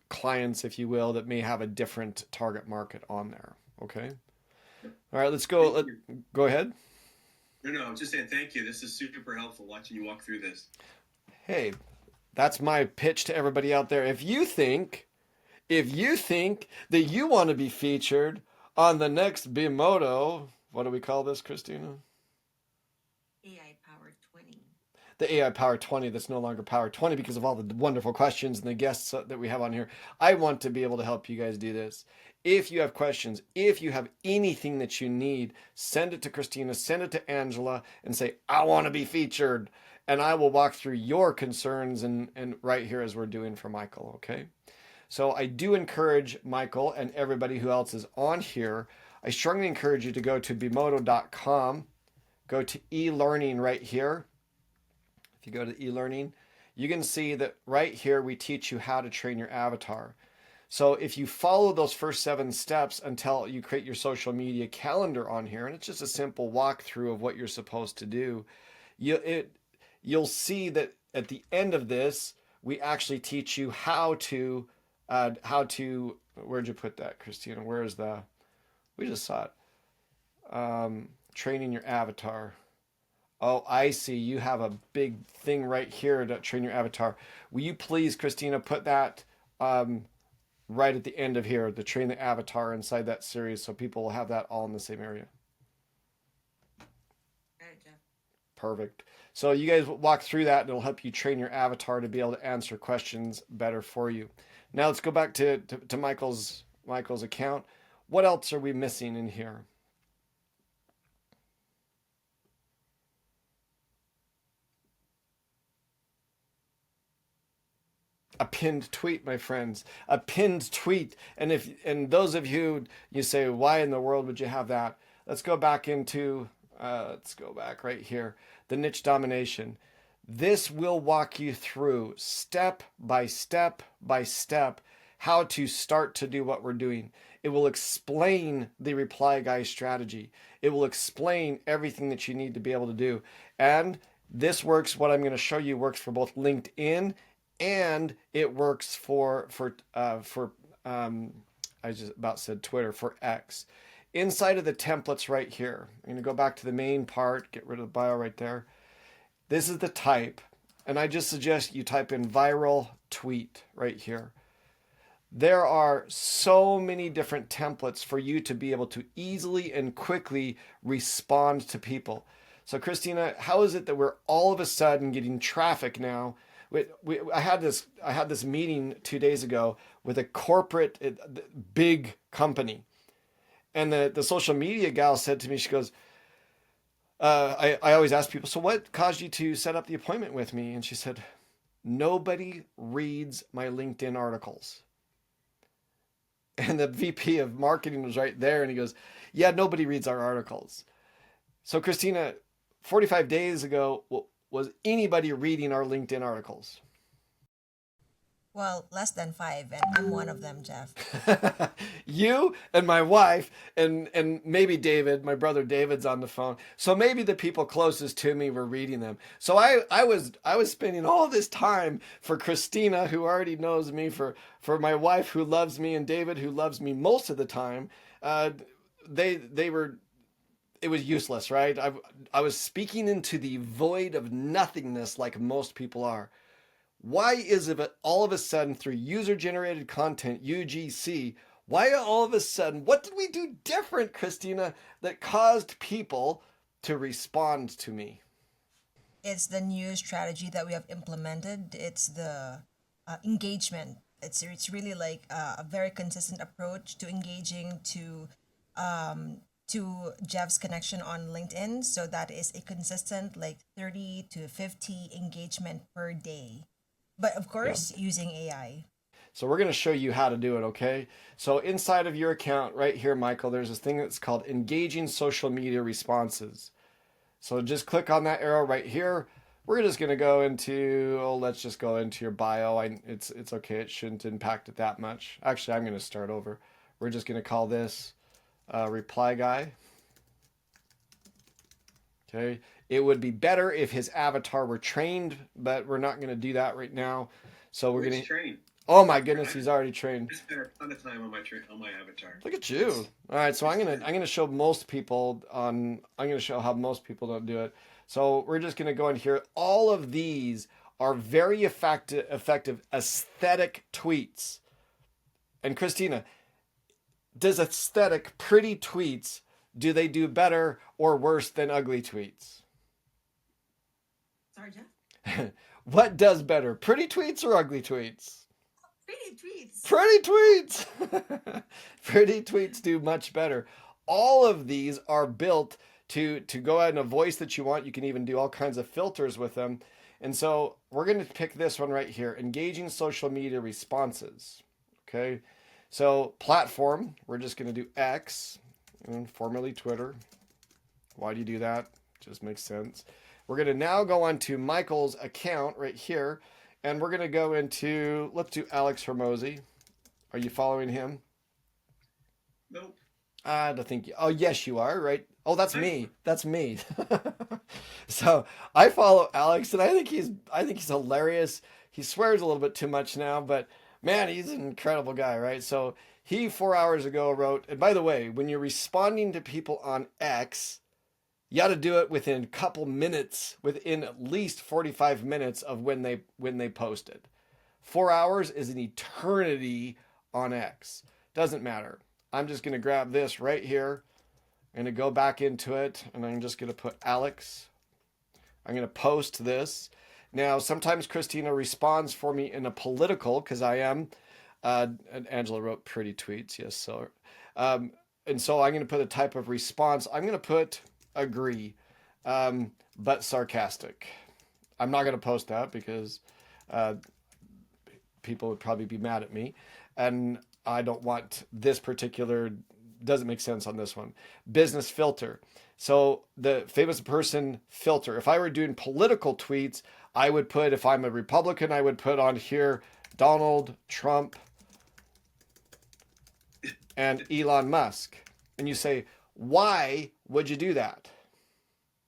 clients, if you will, that may have a different target market on there. Okay. All right, let's go. Go ahead. No, I'm just saying thank you. This is super helpful watching you walk through this. Hey, that's my pitch to everybody out there. If you think that you want to be featured on the next Bimodo what do we call this, Christina? AI Power 20. The AI Power 20 that's no longer Power 20 because of all the wonderful questions and the guests that we have on here. I want to be able to help you guys do this. If you have questions, if you have anything that you need, send it to Christina, send it to Angela, and say, I want to be featured. And I will walk through your concerns and right here as we're doing for Michael, okay? So I do encourage Michael and everybody who else is on here. I strongly encourage you to go to bimodo.com, go to e-learning right here. If you go to e-learning, you can see that right here we teach you how to train your avatar. So if you follow those first 7 steps until you create your social media calendar on here, and it's just a simple walkthrough of what you're supposed to do, you'll see that at the end of this, we actually teach you how to, where'd you put that, Christina? Where is the, we just saw it. Training your avatar. Oh, I see. You have a big thing right here to train your avatar. Will you please, Christina, put that right at the end of here, to train the avatar inside that series so people will have that all in the same area. All right, Jeff. Perfect. So you guys walk through that and it'll help you train your avatar to be able to answer questions better for you. Now let's go back to Michael's account. What else are we missing in here? A pinned tweet, my friends, a pinned tweet. And those of you say, why in the world would you have that? Let's go back into, let's go back right here. The niche domination. This will walk you through step by step by step how to start to do what we're doing. It will explain the reply guy strategy. It will explain everything that you need to be able to do. And this works, what I'm going to show you works for both LinkedIn and it works for I just about said Twitter, for X. Inside of the templates right here, I'm going to go back to the main part, get rid of the bio right there. This is the type, and I just suggest you type in viral tweet right here. There are so many different templates for you to be able to easily and quickly respond to people. So Christina, how is it that we're all of a sudden getting traffic now? I had this meeting 2 days ago with a corporate big company, and the social media gal said to me, she goes, I always ask people, so what caused you to set up the appointment with me? And she said, nobody reads my LinkedIn articles. And the VP of marketing was right there, and he goes, yeah, nobody reads our articles. So Christina, 45 days ago, was anybody reading our LinkedIn articles? Well, less than 5, and I'm one of them, Jeff. You and my wife and maybe David, my brother David's on the phone. So maybe the people closest to me were reading them. So I was spending all this time for Christina, who already knows me, for my wife who loves me, and David, who loves me most of the time. It was useless, right? I was speaking into the void of nothingness like most people are. Why is it all of a sudden through user-generated content, UGC, why all of a sudden, what did we do different, Christina, that caused people to respond to me? It's the new strategy that we have implemented. It's the engagement. It's really like a very consistent approach to engaging to Jeff's connection on LinkedIn. So that is a consistent like 30 to 50 engagement per day. But of course, using AI. So we're going to show you how to do it, okay? So inside of your account right here, Michael, there's this thing that's called engaging social media responses. So just click on that arrow right here. We're just going to go into, let's just go into your bio. It's okay. It shouldn't impact it that much. Actually, I'm going to start over. We're just going to call this reply guy. Okay. It would be better if his avatar were trained, but we're not going to do that right now. So we're going to train. Oh my goodness, he's already trained. I spent a ton of time on my avatar. Look at you. All right, so I'm gonna show most people I'm gonna show how most people don't do it. So we're just gonna go in here. All of these are very effective aesthetic tweets. And Christina, does aesthetic, pretty tweets do they do better or worse than ugly tweets? Sorry, Jeff. What does better, pretty tweets or ugly tweets? Pretty tweets. Pretty tweets. Pretty tweets do much better. All of these are built to go out in a voice that you want. You can even do all kinds of filters with them. And so we're going to pick this one right here, engaging social media responses. Okay. So platform, we're just going to do X, and formerly Twitter. Why do you do that? Just makes sense. We're going to now go on to Michael's account right here, and we're going to go into, let's do Alex Hormozi. Are you following him? Nope. I don't think oh, yes, you are, right? Oh, that's me. That's me. So I follow Alex, and I think he's hilarious. He swears a little bit too much now, but man, he's an incredible guy, right? So he 4 hours ago wrote, and by the way, when you're responding to people on X, you got to do it within a couple minutes, within at least 45 minutes of when they posted. 4 hours is an eternity on X. Doesn't matter. I'm just going to grab this right here. I'm going to go back into it, and I'm just going to put Alex. I'm going to post this. Now, sometimes Christina responds for me in a political, because I am. And Angela wrote pretty tweets. Yes, so. And so I'm going to put a type of response. I'm going to put agree, but sarcastic. I'm not going to post that because people would probably be mad at me. And I don't want this particular, doesn't make sense on this one. Business filter. So the famous person filter. If I were doing political tweets, I would put, if I'm a Republican, I would put on here Donald Trump and Elon Musk. And you say, why would you do that?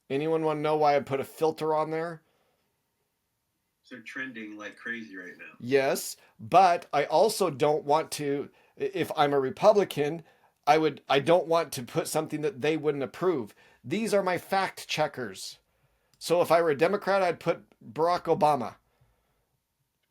Anyone want to know why I put a filter on there? So they're trending like crazy right now. Yes, but I also don't want to, if I'm a Republican, I don't want to put something that they wouldn't approve. These are my fact checkers. So if I were a Democrat, I'd put Barack Obama,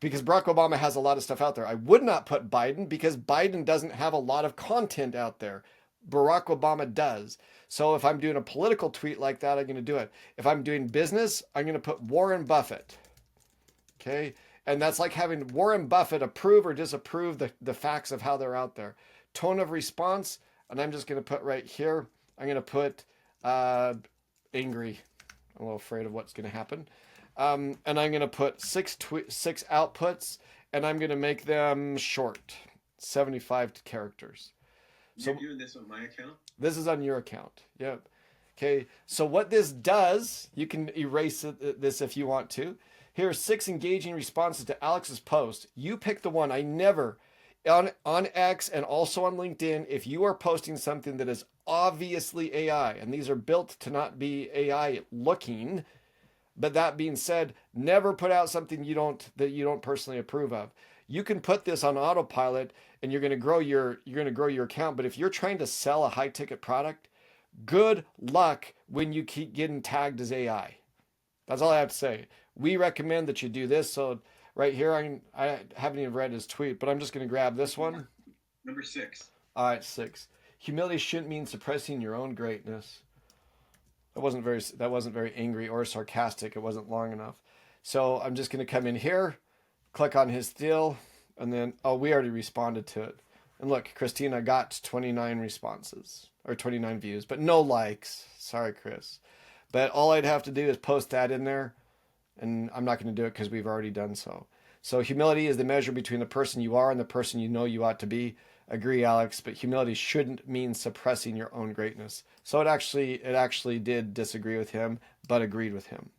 because Barack Obama has a lot of stuff out there. I would not put Biden because Biden doesn't have a lot of content out there. Barack Obama does. So if I'm doing a political tweet like that, I'm going to do it. If I'm doing business, I'm going to put Warren Buffett. Okay. And that's like having Warren Buffett approve or disapprove the facts of how they're out there. Tone of response. And I'm just going to put right here, I'm going to put angry. I'm a little afraid of what's going to happen. And I'm going to put six outputs, and I'm going to make them short, 75 characters. So you're doing this on my account? This is on your account. Yep. Okay. So what this does, you can erase this if you want to. Here are 6 engaging responses to Alex's post. You pick the one. I never, on X and also on LinkedIn, if you are posting something that is obviously AI, and these are built to not be AI looking, but that being said, never put out something that you don't personally approve of. You can put this on autopilot and you're going to grow your account. But if you're trying to sell a high ticket product, good luck when you keep getting tagged as AI. That's all I have to say. We recommend that you do this. So right here, I haven't even read his tweet, but I'm just going to grab this one. Number 6. All right, 6. Humility shouldn't mean suppressing your own greatness. That wasn't very angry or sarcastic. It wasn't long enough. So I'm just going to come in here, click on his deal, and then, oh, we already responded to it. And look, Christina got 29 responses, or 29 views, but no likes. Sorry, Chris. But all I'd have to do is post that in there, and I'm not going to do it because we've already done so. So humility is the measure between the person you are and the person you know you ought to be. Agree, Alex, but humility shouldn't mean suppressing your own greatness. So it actually did disagree with him, but agreed with him.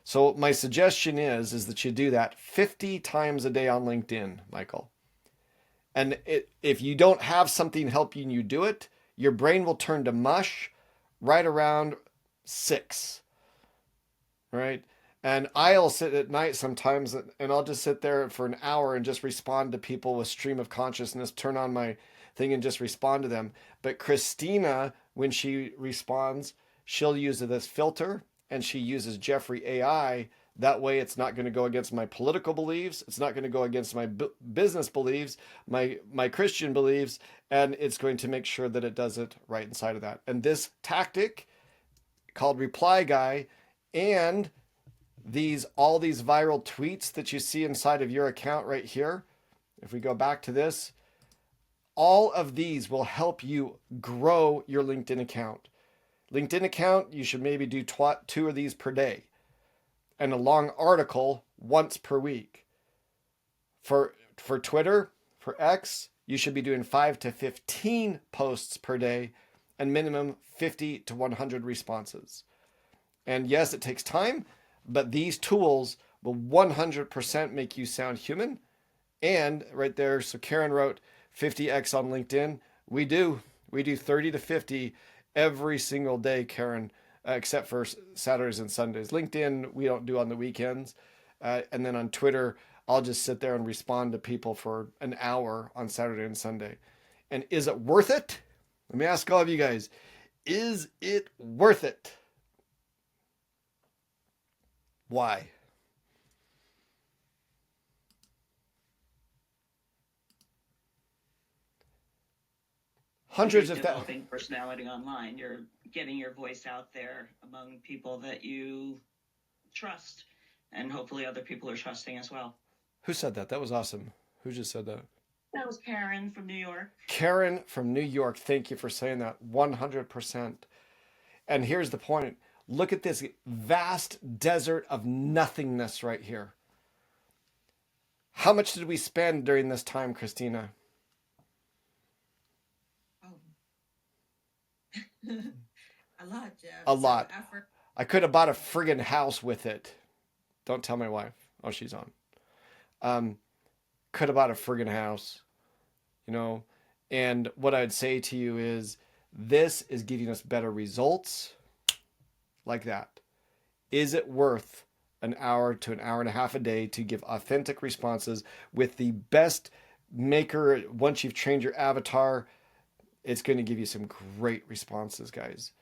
So my suggestion is that you do that 50 times a day on LinkedIn, Michael. And if you don't have something helping you do it, your brain will turn to mush right around 6, right? And I'll sit at night sometimes and I'll just sit there for an hour and just respond to people with stream of consciousness, turn on my thing and just respond to them. But Christina, when she responds, she'll use this filter and she uses Jeffrey AI That way it's not going to go against my political beliefs. It's not going to go against my business beliefs, my Christian beliefs, and it's going to make sure that it does it right inside of that. And this tactic called Reply Guy and all these viral tweets that you see inside of your account right here, if we go back to this, all of these will help you grow your LinkedIn account. LinkedIn account, you should maybe do 2 of these per day, and a long article once per week. For Twitter, for X, you should be doing 5 to 15 posts per day and minimum 50 to 100 responses. And yes, it takes time, but these tools will 100% make you sound human. And right there, so Karen wrote 50X on LinkedIn. We do 30 to 50 every single day, Karen, except for Saturdays and Sundays. LinkedIn, we don't do on the weekends. And then on Twitter, I'll just sit there and respond to people for an hour on Saturday and Sunday. And is it worth it? Let me ask all of you guys, is it worth it? Why? Hundreds You're of developing personality online. You're getting your voice out there among people that you trust, and hopefully other people are trusting as well. Who said that? That was awesome. Who just said that? That was Karen from New York. Karen from New York. Thank you for saying that. 100%. And here's the point. Look at this vast desert of nothingness right here. How much did we spend during this time, Christina? A lot, Jeff. A lot. Effort. I could have bought a friggin' house with it. Don't tell my wife. Oh, she's on. Could have bought a friggin' house, and what I'd say to you is this is getting us better results like that. Is it worth an hour to an hour and a half a day to give authentic responses with the best maker? Once you've trained your avatar, it's going to give you some great responses, guys.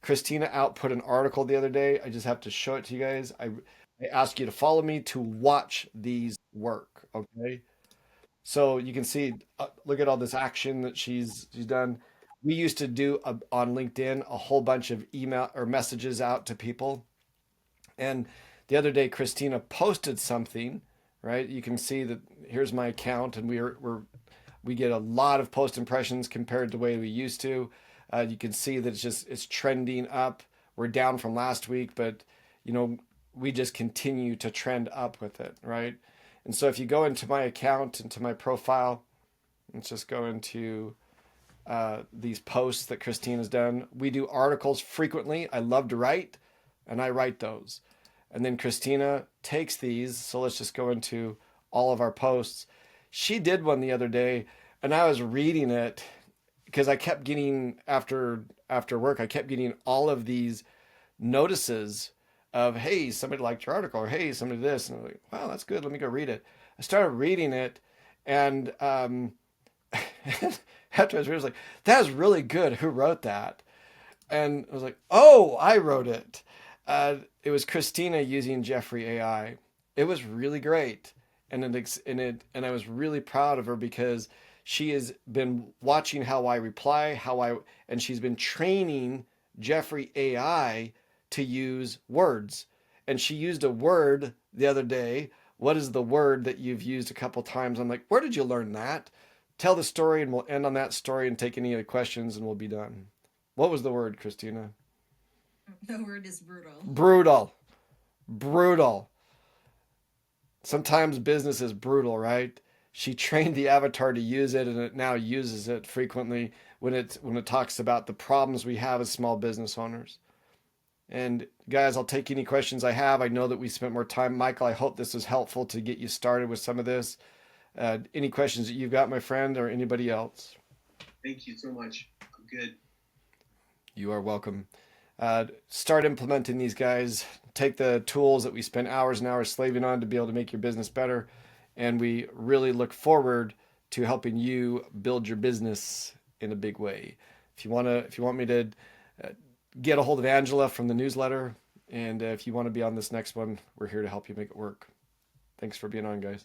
Christina output an article the other day. I just have to show it to you guys. I ask you to follow me to watch these work, okay? So you can see, look at all this action that she's done. We used to do on LinkedIn a whole bunch of email or messages out to people. And the other day, Christina posted something, right? You can see that here's my account, and we get a lot of post impressions compared to the way we used to. You can see that it's trending up. We're down from last week, but we just continue to trend up with it, right? And so if you go into my account, into my profile, let's just go into these posts that Christine has done. We do articles frequently. I love to write, and I write those. And then Christina takes these. So let's just go into all of our posts. She did one the other day, and I was reading it because I kept getting, after work, I kept getting all of these notices of, hey, somebody liked your article, or hey, somebody this. And I'm like, wow, that's good. Let me go read it. I started reading it, and after I was like, that was really good. Who wrote that? And I was like, oh, I wrote it. It was Christina using Jeffrey AI. It was really great. And I was really proud of her because she has been watching how I reply, and she's been training Jeffrey AI to use words. And she used a word the other day. What is the word that you've used a couple times? I'm like, where did you learn that? Tell the story, and we'll end on that story and take any other questions, and we'll be done. What was the word, Christina? The word is brutal. Brutal. Sometimes business is brutal, right? She trained the avatar to use it, and it now uses it frequently when it talks about the problems we have as small business owners. And guys, I'll take any questions I have. I know that we spent more time. Michael, I hope this was helpful to get you started with some of this. Any questions that you've got, my friend, or anybody else? Thank you so much. I'm good. You are welcome. Start implementing these, guys. Take the tools that we spend hours and hours slaving on to be able to make your business better. And we really look forward to helping you build your business in a big way. If you want me to get a hold of Angela from the newsletter, And if you want to be on this next one, we're here to help you make it work. Thanks for being on, guys.